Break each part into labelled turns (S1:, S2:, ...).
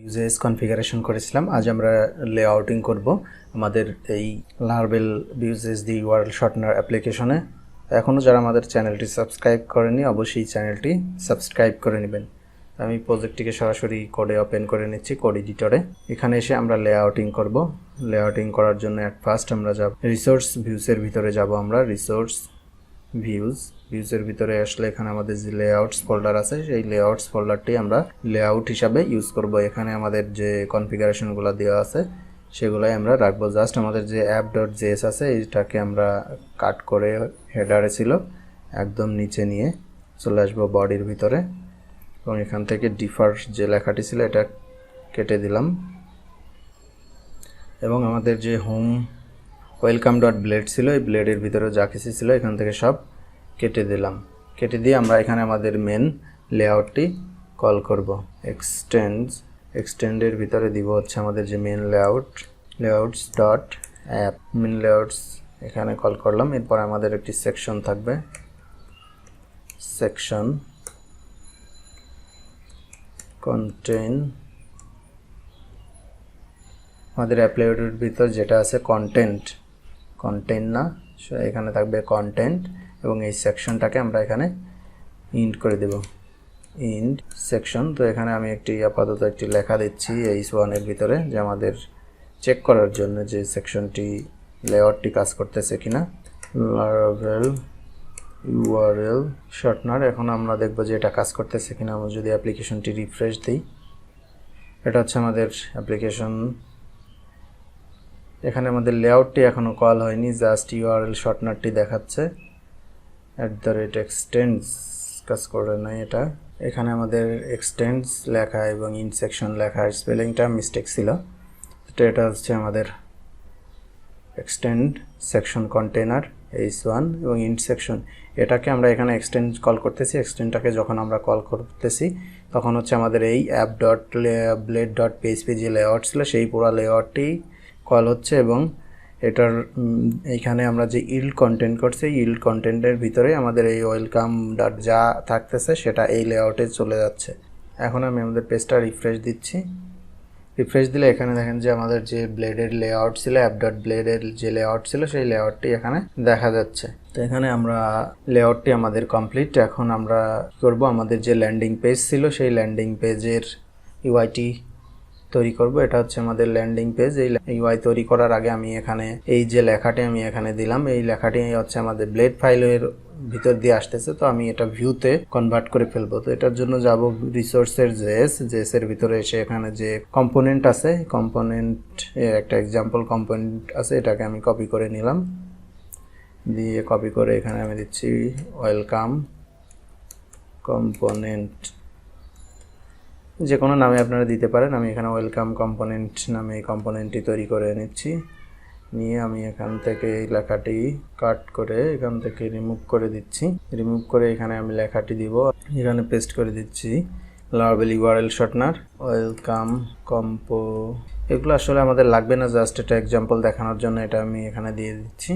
S1: Vuejs configuration করেছিলাম। আজ আমরা লেআউটিং করব আমাদের এই Laravel Vuejs দি URL শর্টনার অ্যাপ্লিকেশনে। এখনও যারা আমাদের চ্যানেলটি সাবস্ক্রাইব করেনি অবশ্যই চ্যানেলটি সাবস্ক্রাইব করে নেবেন। আমি প্রজেক্টটিকে সরাসরি কোডে ওপেন করে নিচ্ছি, কোড এডিটরে। এখানে এসে আমরা লেআউটিং করব। লেআউটিং করার জন্য ফার্স্ট আমরা যাব রিসোর্স ভিউসের ভিতরে যাব। আমরা রিসোর্স ভিউজের ভিতরে আসলে এখানে আমাদের যে লেআউটস ফোল্ডার আছে সেই লেআউটস ফোল্ডারটি আমরা লেআউট হিসাবে ইউজ করব। এখানে আমাদের যে কনফিগারেশনগুলো দেওয়া আছে সেগুলাই আমরা রাখবো। জাস্ট আমাদের যে app.js আছে এটাকে আমরা কাট করে হেডারে ছিল একদম নিচে নিয়ে চলে আসবো বডির ভিতরে, এবং এখান থেকে ডিফার যে লেখাটি ছিল এটা কেটে দিলাম, এবং আমাদের যে হোম welcome.blade ছিল এই ব্লেডের ভিতরে যা কিছু ছিল এখান থেকে সব কেটে দিলাম। কেটে দিয়ে আমরা এখানে আমাদের মেন লেআউটটি কল করব। এক্সটেন্ডের ভিতরে দিব হচ্ছে আমাদের যে মেন লেআউটস.অ্যাপ মেন লেআউটস এখানে কল করলাম। এরপর আমাদের একটি সেকশন থাকবে, সেকশন কন্টেইন আমাদের অ্যাপ্লাইডের ভিতর যেটা আছে কন্টেন্ট না, এখানে থাকবে কন্টেন্ট, এবং এই সেকশনটাকে আমরা এখানে ইন্ট করে দেব, ইন্ট সেকশন। তো এখানে আমি আপাতত একটি লেখা দিচ্ছি h1 এর ভিতরে যে আমাদের চেক করার জন্য যে সেকশনটি লেআউটটি কাজ করতেছে কিনা। Laravel URL শর্টনার, এখন আমরা দেখব যে এটা কাজ করতেছে কিনা। আমরা যদি অ্যাপ্লিকেশনটি রিফ্রেশ দিই, এটা হচ্ছে আমাদের অ্যাপ্লিকেশন। এখানে আমাদের লেআউটটি এখনো কল হয়নি, জাস্ট URL শর্টনারটি দেখাচ্ছে। @extends কাজ করে নাই এটা। এখানে আমাদের এক্সটেন্ডস লেখা এবং ইন্ট সেকশন লেখার স্পেলিংটা মিস্টেক ছিল। তো এটা হচ্ছে আমাদের এক্সটেন্ড সেকশন কন্টেইনার h1 এবং ইন্ট সেকশন। এটাকে আমরা এখানে এক্সটেন্ড কল করতেছি। এক্সটেন্ডটাকে যখন আমরা কল করতেছি তখন হচ্ছে আমাদের এই app.blade.php যে লেআউট ছিল সেই পুরো লেআউটটি কল হচ্ছে, এবং এটার এইখানে আমরা যে ইল্ড কন্টেন্ট করছি ইল্ড কন্টেন্টের ভিতরে আমাদের এই ওয়েলকাম ডট যা থাকতেছে সেটা এই লেআউটে চলে যাচ্ছে। এখন আমি আমাদের পেজটা রিফ্রেশ দিচ্ছি। রিফ্রেশ দিলে এখানে দেখেন যে আমাদের যে ব্লেডের লেআউট ছিল app.blade-এর যে লেআউট ছিল সেই লেআউটটি এখানে দেখা যাচ্ছে। তো এখানে আমরা লেআউটটি আমাদের কমপ্লিট। এখন আমরা কি করব, আমাদের যে ল্যান্ডিং পেজ ছিল সেই ল্যান্ডিং পেজের ইউআইটি তৈরি করব। এটা হচ্ছে আমাদের ল্যান্ডিং পেজ। এই ইউআই তৈরি করার আগে আমি এখানে এই যে লেখাটি আমি এখানে দিলাম, এই লেখাটি হচ্ছে আমাদের ব্লেড ফাইলের ভিতর দিয়ে আসতেছে। তো আমি এটা ভিউতে কনভার্ট করে ফেলবো। তো এটার জন্য যাব রিসোর্সের জেএস এর ভিতরে এসে এখানে যে কম্পোনেন্ট আছে, কম্পোনেন্ট এর একটা এক্সাম্পল কম্পোনেন্ট আছে, এটাকে আমি কপি করে নিলাম। দিয়ে কপি করে এখানে আমি দিচ্ছি ওয়েলকাম কম্পোনেন্ট, যে কোনো নামে আপনারা দিতে পারেন। আমি এখানে ওয়েলকাম কম্পোনেন্ট নামে এই কম্পোনেন্টটি তৈরি করে নিচ্ছি। নিয়ে আমি এখান থেকে এই লেখাটি কাট করে এখান থেকে রিমুভ করে দিচ্ছি। রিমুভ করে এখানে আমি লেখাটি দিব, এখানে পেস্ট করে দিচ্ছি Laravel URL shortener welcome compo. এগুলো আসলে আমাদের লাগবে না, জাস্ট এটা এক্সাম্পল দেখানোর জন্য এটা আমি এখানে দিয়ে দিচ্ছি।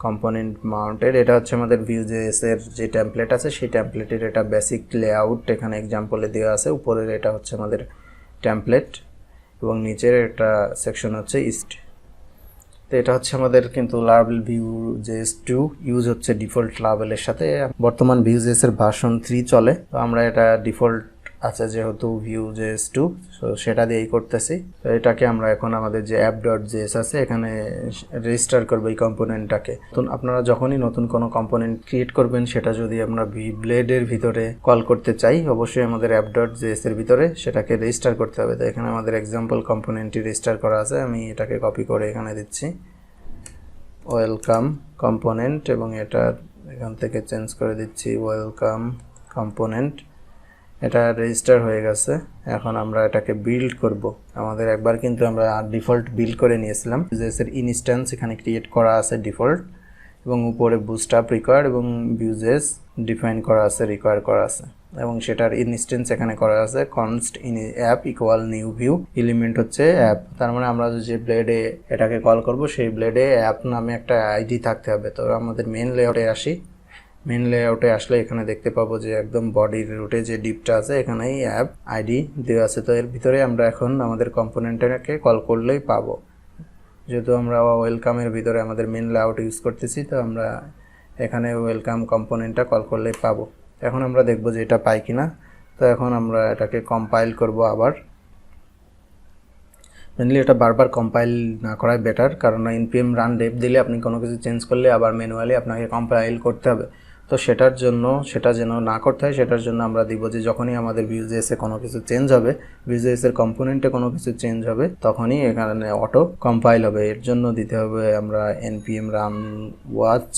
S1: কম্পোনেন্ট মাউন্টেড, এটা হচ্ছে আমাদের Vuejs এর যে টেমপ্লেট আছে সেই টেমপ্লেটের এটা বেসিক লেআউট এখানে এক্সাম্পলে দেওয়া আছে। উপরের এটা হচ্ছে আমাদের টেমপ্লেট এবং নিচের এটা সেকশন হচ্ছে ইস্ট। তো এটা হচ্ছে আমাদের কিন্তু Laravel Vue.js 2 ইউজ হচ্ছে ডিফল্ট Laravel-এর সাথে। বর্তমান Vuejs এর ভার্সন 3 চলে, তো আমরা এটা ডিফল্ট আছে যেহেতু Vuejs 2, তো সেটা দিয়েই করতেছি। তো এটাকে আমরা এখন আমাদের যে app.js আছে এখানে রেজিস্টার করব এই কম্পোনেন্টটাকে। তো আপনারা যখনই নতুন কোনো কম্পোনেন্ট ক্রিয়েট করবেন সেটা যদি আমরা ব্লেডের ভিতরে কল করতে চাই অবশ্যই আমাদের app.js এর ভিতরে সেটাকে রেজিস্টার করতে হবে। তো এখানে আমাদের এক্সাম্পল কম্পোনেন্টটি রেজিস্টার করা আছে, আমি এটাকে কপি করে এখানে দিচ্ছি ওয়েলকাম কম্পোনেন্ট, এবং এটা এখান থেকে চেঞ্জ করে দিচ্ছি ওয়েলকাম কম্পোনেন্ট। এটা রেজিস্টার হয়ে গেছে। এখন আমরা এটাকে বিল্ড করব। আমাদের একবার কিন্তু আমরা ডিফল্ট বিল্ড করে নিয়েছিলাম। Vuejs এর ইনস্ট্যান্স এখানে ক্রিয়েট করা আছে ডিফল্ট, এবং উপরে বুটস্ট্র্যাপ রিকোয়ার্ড এবং Vuejs ডিফাইন করা আছে, রিকোয়ার করা আছে, এবং সেটার ইনস্ট্যান্স এখানে করা আছে const in app equal new view element হচ্ছে অ্যাপ। তার মানে আমরা যে ব্লেডে এটাকে কল করব সেই ব্লেডে অ্যাপ নামে একটা আইডি থাকতে হবে। তো আমাদের মেন লেআউটে আসি, মেন লেআউটে আসলে এখানে দেখতে পাবো যে একদম বডির রুটে যে ডিপটা আছে এখানেই অ্যাপ আইডি দেওয়া আছে। তো এর ভিতরে আমরা এখন আমাদের কম্পোনেন্টটাকে কল করলেই পাবো। যেহেতু আমরা ওয়েলকামের ভিতরে আমাদের মেন লেআউট ইউজ করতেছি, তো আমরা এখানে ওয়েলকাম কম্পোনেন্টটা কল করলেই পাবো। এখন আমরা দেখব যে এটা পাই কিনা। তো এখন আমরা এটাকে কম্পাইল করব আবার। মেনলি এটা বারবার কম্পাইল না করাই বেটার, কারণ npm রান ডেভ দিলে আপনি কোনো কিছু চেঞ্জ করলে আবার ম্যানুয়ালি আপনাকে কম্পাইল করতে হবে। তো সেটা যেন না করতে হয়, সেটার জন্য আমরা দিব যে যখনই আমাদের Vuejs এ কোনো কিছু চেঞ্জ হবে, Vuejs এর কম্পোনেন্টে কোনো কিছু চেঞ্জ হবে, তখনই এখানে অটো কম্পাইল হবে। এর জন্য দিতে হবে আমরা npm run watch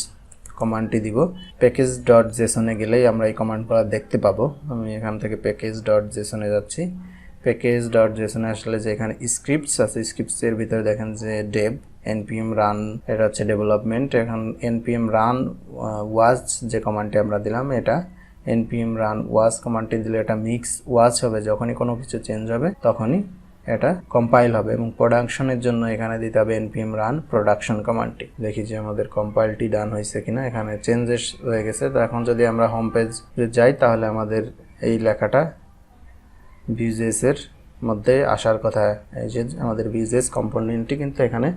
S1: কমান্ডটি দিব। প্যাকেজ.json এ গেলেই আমরা এই কমান্ডগুলো দেখতে পাবো। আমি এখান থেকে প্যাকেজ.json এ যাচ্ছি। প্যাকেজ.json এ আসলে যে এখানে স্ক্রিপ্টস আছে, স্ক্রিপ্টসের ভিতরে দেখেন যে ডেভ, npm রান এটা হচ্ছে ডেভেলপমেন্ট। এখন npm রান ওয়াচ যে কমান্ডটি আমরা দিলাম, এটা npm রান ওয়াচ কমান্ডটি দিলে এটা মিক্স ওয়াচ হবে। যখনই কোনো কিছু চেঞ্জ হবে তখনই এটা কম্পাইল হবে। এবং প্রোডাকশনের জন্য এখানে দিতে হবে npm রান প্রোডাকশন কমান্ডটি। দেখি যে আমাদের কম্পাইলটি ডান হয়েছে কিনা। এখানে চেঞ্জেস হয়ে গেছে। তো এখন যদি আমরা হোম পেজে যাই তাহলে আমাদের এই লেখাটা Vuejs এর মধ্যে আসার কথা। এই যে আমাদের Vuejs কম্পোনেন্টটি কিন্তু এখানে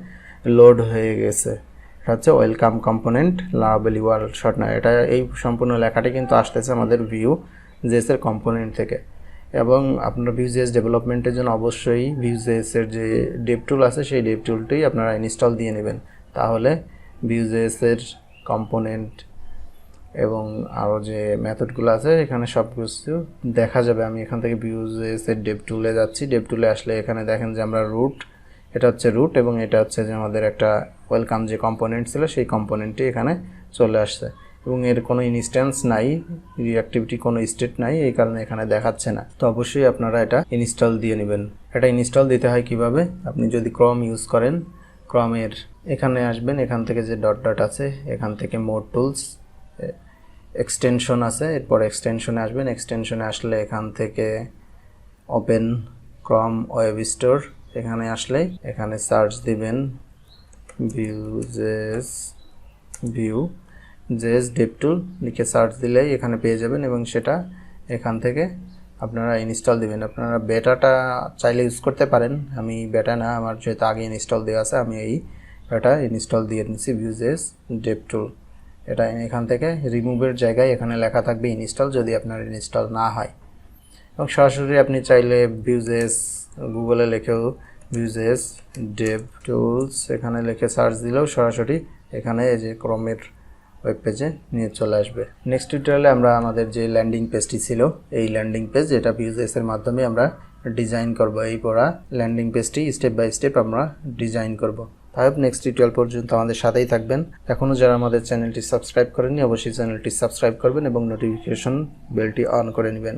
S1: লোড হয়ে গেছে। এটা হচ্ছে ওয়েলকাম কম্পোনেন্ট Laravel Shortener। এটা এই সম্পূর্ণ লেখাটি কিন্তু আসতেছে আমাদের Vuejs এর কম্পোনেন্ট থেকে। এবং আপনারা Vuejs ডেভেলপমেন্টের জন্য অবশ্যই Vuejs এর যে ডেভ টুল আছে সেই ডেভ টুলটি আপনারা ইনস্টল দিয়ে নেবেন। তাহলে Vuejs এর কম্পোনেন্ট এবং আরও যে মেথডগুলো আছে এখানে সব কিছু দেখা যাবে। আমি এখান থেকে Vuejs এর ডেভ টুলে যাচ্ছি। ডেভ টুলে আসলে এখানে দেখেন যে আমরা রুট, এটা হচ্ছে রুট, এবং এটা হচ্ছে যে আমাদের একটা ওয়েলকাম যে কম্পোনেন্ট ছিল সেই কম্পোনেন্টটি এখানে চলে আসছে। এবং এর কোনো ইনস্ট্যান্স নাই, রিঅ্যাক্টিভিটি কোনো স্টেট নাই, এই কারণে এখানে দেখাচ্ছে না। তো অবশ্যই আপনারা এটা ইনস্টল দিয়ে নেবেন। এটা ইনস্টল দিতে হয় কিভাবে? আপনি যদি ক্রম ইউজ করেন, ক্রমের এখানে আসবেন, এখান থেকে যে ডট ডট আছে এখান থেকে মোর টুলস এক্সটেনশন আছে, এরপর এক্সটেনশনে আসবেন। এক্সটেনশনে আসলে এখান থেকে ওপেন ক্রম ওয়েব স্টোর, এখানে আসলে এখানে সার্চ দিবেন Vuejs ডেভ টুল লিখে সার্চ দিলেই এখানে পেয়ে যাবেন এবং সেটা এখান থেকে আপনারা ইনস্টল দিবেন। আপনারা বেটাটা চাইলে ইউজ করতে পারেন। আমি বেটা না, আমার যেহেতু আগে ইনস্টল দেওয়া আছে আমি এই বেটা ইনস্টল দিয়ে নিচ্ছি Vuejs ডেভ টুল। এটা এখান থেকে রিমুভের জায়গায় এখানে লেখা থাকবে ইনস্টল, যদি আপনার ইনস্টল না হয়। এবং সরাসরি আপনি চাইলে Vuejs গুগলে লিখেও Vuejs ডেভ টুলস এখানে লিখে সার্চ দিলেও সরাসরি এখানে এই যে ক্রমের ওয়েব পেজে নিয়ে চলে আসবে। নেক্সট টিউটোরিয়ালে আমরা আমাদের যে ল্যান্ডিং পেজটি ছিল, এই ল্যান্ডিং পেজ এটা Vuejs এর মাধ্যমে আমরা ডিজাইন করব। এই পড়া ল্যান্ডিং পেজটি স্টেপ বাই স্টেপ আমরা ডিজাইন করব। তাই নেক্সট টিউটোরিয়াল পর্যন্ত আমাদের সাথেই থাকবেন। এখনও যারা আমাদের চ্যানেলটি সাবস্ক্রাইব করেননি অবশ্যই চ্যানেলটি সাবস্ক্রাইব করবেন এবং নোটিফিকেশন বেলটি অন করে নেবেন।